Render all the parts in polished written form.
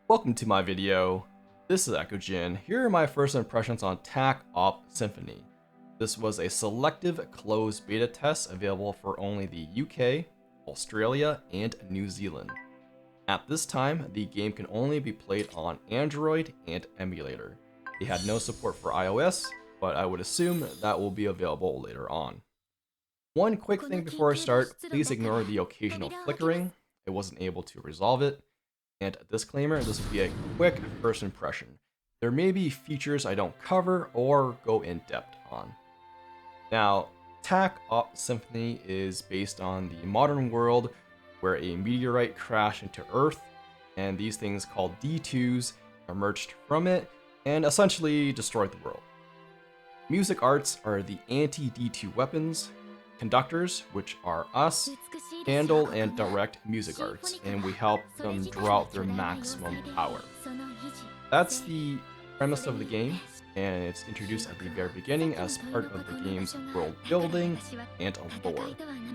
Welcome to my video. This is Eckogen. Here are my first impressions on Takt Op Symphony. This was a selective closed beta test available for only the UK, Australia, and New Zealand. At this time, the game can only be played on Android and emulator. It had no support for iOS, but I would assume that will be available later on. One quick thing before I start, please ignore the occasional flickering. I wasn't able to resolve it. And a disclaimer, this will be a quick first impression. There may be features I don't cover or go in depth on. Now, Takt Op Symphony is based on the modern world where a meteorite crashed into Earth, and these things called D2s emerged from it and essentially destroyed the world. Musicarts are the anti-D2 weapons. Conductors, which are us, handle and direct musicarts, and we help them draw out their maximum power. That's the premise of the game, and it's introduced at the very beginning as part of the game's world building and lore.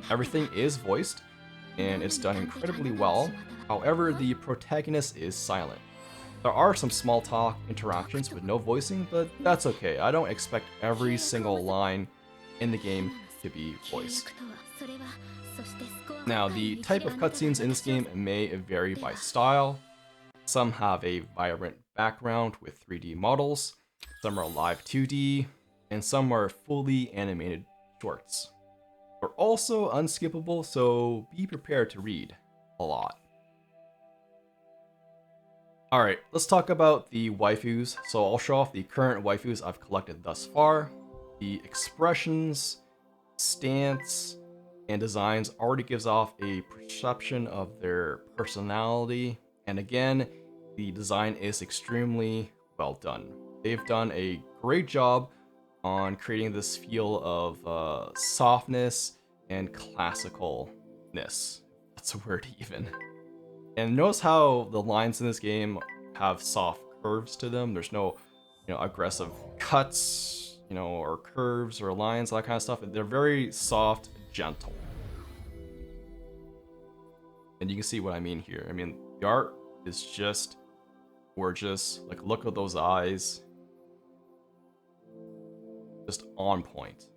Everything is voiced, and it's done incredibly well. However, the protagonist is silent. There are some small talk interactions with no voicing, but that's okay. I don't expect every single line in the game to be voiced. Now, the type of cutscenes in this game may vary by style. Some have a vibrant background with 3D models, some are live 2D, and some are fully animated shorts. They're also unskippable, so be prepared to read a lot. Alright, let's talk about the waifus. So I'll show off the current waifus I've collected thus far. The expressions, stance, and designs already gives off a perception of their personality, and again, the design is extremely well done. They've done a great job on creating this feel of softness and classicalness. That's a word even. And notice how the lines in this game have soft curves to them. There's no, aggressive cuts, or curves or lines, that kind of stuff. They're very soft, gentle. And you can see what I mean here. I mean, the art is just gorgeous. Like, look at those eyes. Just on point.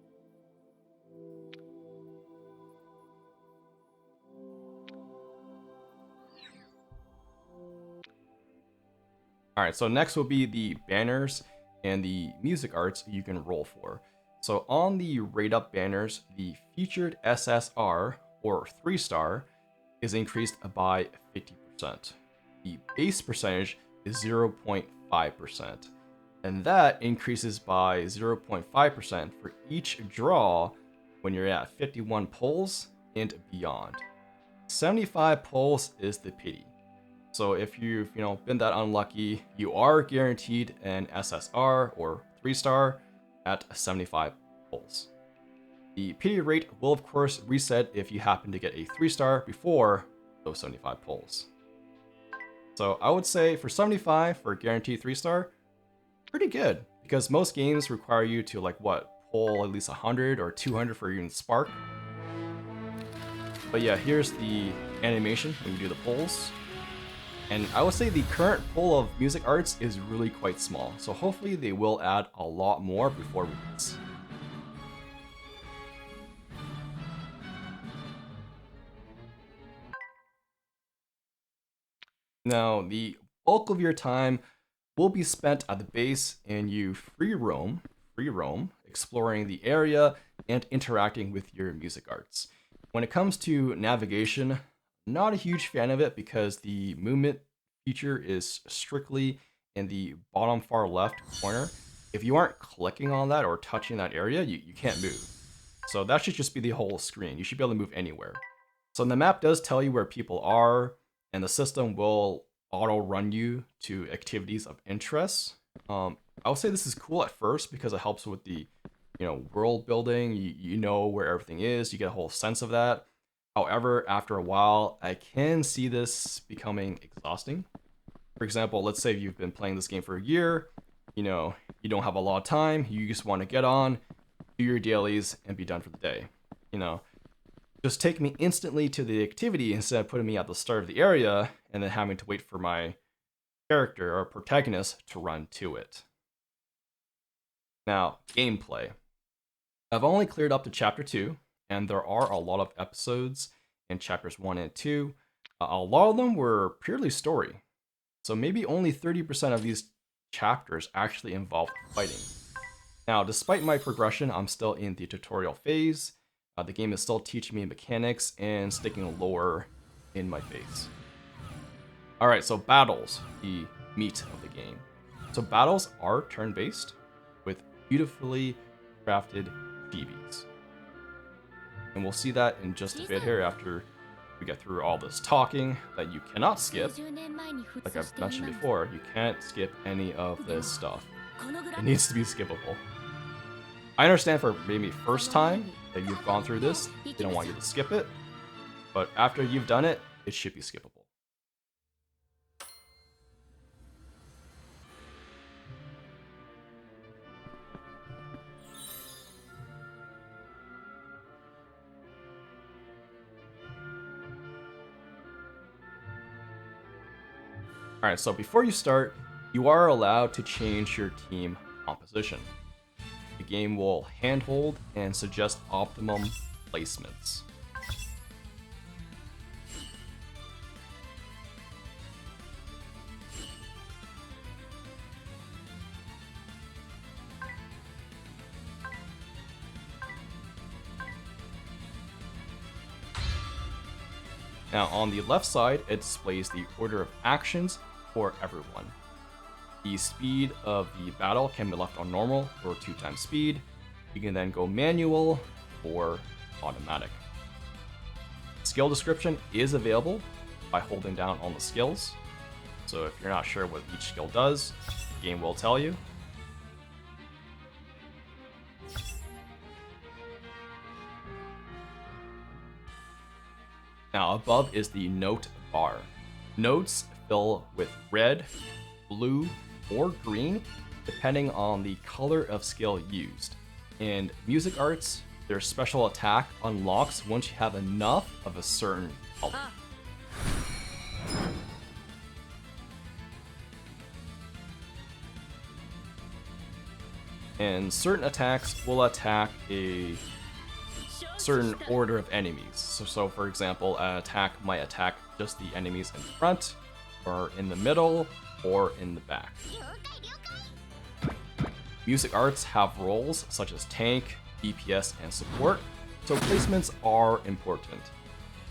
Alright, so next will be the banners and the music arts you can roll for. So on the rate up banners, the featured SSR, or 3-star, is increased by 50%. The base percentage is 0.5%, and that increases by 0.5% for each draw when you're at 51 pulls and beyond. 75 pulls is the pity. So if you've been that unlucky, you are guaranteed an SSR or 3-star at 75 pulls. The pity rate will of course reset if you happen to get a 3-star before those 75 pulls. So I would say for 75 for a guaranteed 3-star, pretty good, because most games require you to pull at least 100 or 200 for even spark. But yeah, here's the animation when you do the pulls. And I would say the current pool of music arts is really quite small, so hopefully they will add a lot more before release. Now, the bulk of your time will be spent at the base, and you free roam, exploring the area and interacting with your music arts. When it comes to navigation, not a huge fan of it because the movement feature is strictly in the bottom far left corner. If you aren't clicking on that or touching that area, you can't move. So that should just be the whole screen. You should be able to move anywhere. So the map does tell you where people are, and the system will auto run you to activities of interest. I would say this is cool at first because it helps with the world building. You know where everything is. You get a whole sense of that. However, after a while, I can see this becoming exhausting. For example, let's say you've been playing this game for a year, you don't have a lot of time, you just want to get on, do your dailies, and be done for the day. Just take me instantly to the activity instead of putting me at the start of the area and then having to wait for my character or protagonist to run to it. Now, gameplay. I've only cleared up to chapter 2, and there are a lot of episodes in chapters 1 and 2. A lot of them were purely story, so maybe only 30% of these chapters actually involved fighting. Now, despite my progression, I'm still in the tutorial phase. The game is still teaching me mechanics and sticking lore in my face. Alright, so battles, the meat of the game. So battles are turn-based with beautifully crafted chibis. And we'll see that in just a bit here after we get through all this talking that you cannot skip. Like I've mentioned before, you can't skip any of this stuff. It needs to be skippable. I understand for maybe first time that you've gone through this, they don't want you to skip it, but after you've done it, it should be skippable. Alright, so before you start, you are allowed to change your team composition. The game will handhold and suggest optimum placements. Now on the left side, it displays the order of actions for everyone. The speed of the battle can be left on normal or 2x speed. You can then go manual or automatic. Skill description is available by holding down on the skills. So if you're not sure what each skill does, the game will tell you. Now above is the note bar. Notes fill with red, blue, or green, depending on the color of skill used. In Musicarts, their special attack unlocks once you have enough of a certain color. And certain attacks will attack a certain order of enemies. So for example, an attack might attack just the enemies in front, or in the middle, or in the back. Musicarts have roles such as tank, DPS, and support, so placements are important.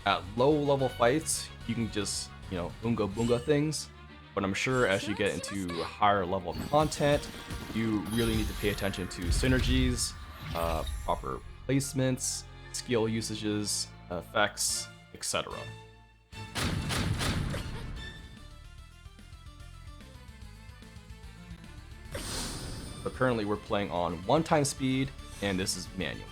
At low level fights, you can just, unga boonga things, but I'm sure as you get into higher level content, you really need to pay attention to synergies, proper placements, skill usages, effects, etc. But currently we're playing on 1x speed, and this is manual.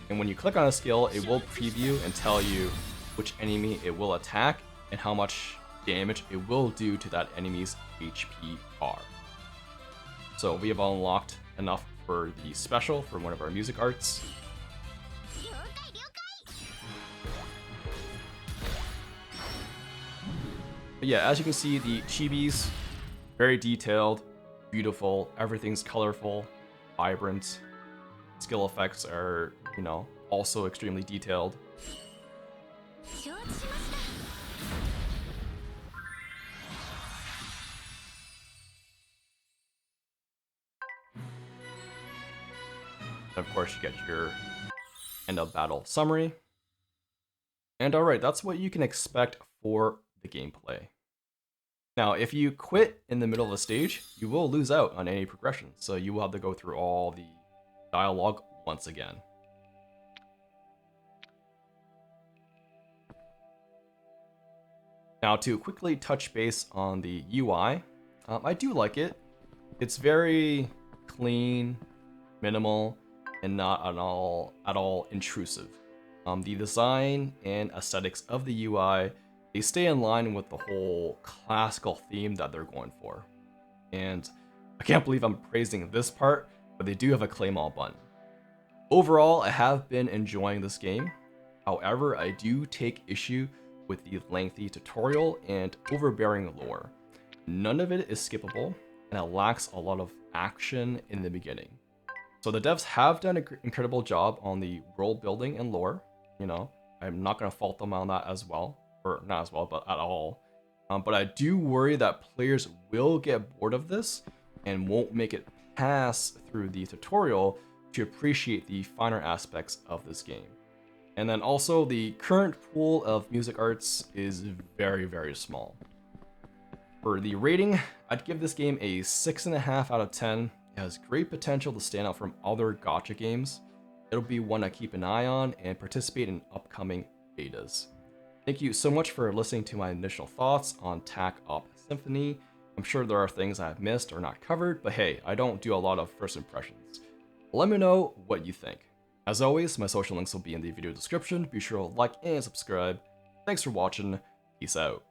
And when you click on a skill, it will preview and tell you which enemy it will attack and how much damage it will do to that enemy's HP bar. So we have unlocked enough for the special for one of our Musicarts. But yeah, as you can see, the chibis, very detailed, beautiful, everything's colorful, vibrant. Skill effects are, also extremely detailed. Of course, you get your end of battle summary. And alright, that's what you can expect for the gameplay. Now, if you quit in the middle of a stage, you will lose out on any progression, so you will have to go through all the dialogue once again. Now, to quickly touch base on the UI, I do like it. It's very clean, minimal, and not at all intrusive. The design and aesthetics of the UI, they stay in line with the whole classical theme that they're going for. And I can't believe I'm praising this part, but they do have a claim all button. Overall, I have been enjoying this game. However, I do take issue with the lengthy tutorial and overbearing lore. None of it is skippable, and it lacks a lot of action in the beginning. So the devs have done an incredible job on the world building and lore. You know, I'm not going to fault them on that as well, or not as well, but at all. But I do worry that players will get bored of this and won't make it pass through the tutorial to appreciate the finer aspects of this game. And then also the current pool of Musicarts is very, very small. For the rating, I'd give this game a 6.5 out of 10. It has great potential to stand out from other Gacha games. It'll be one I keep an eye on and participate in upcoming betas. Thank you so much for listening to my initial thoughts on Takt Op Symphony. I'm sure there are things I've missed or not covered, but hey, I don't do a lot of first impressions. Let me know what you think. As always, my social links will be in the video description. Be sure to like and subscribe. Thanks for watching. Peace out.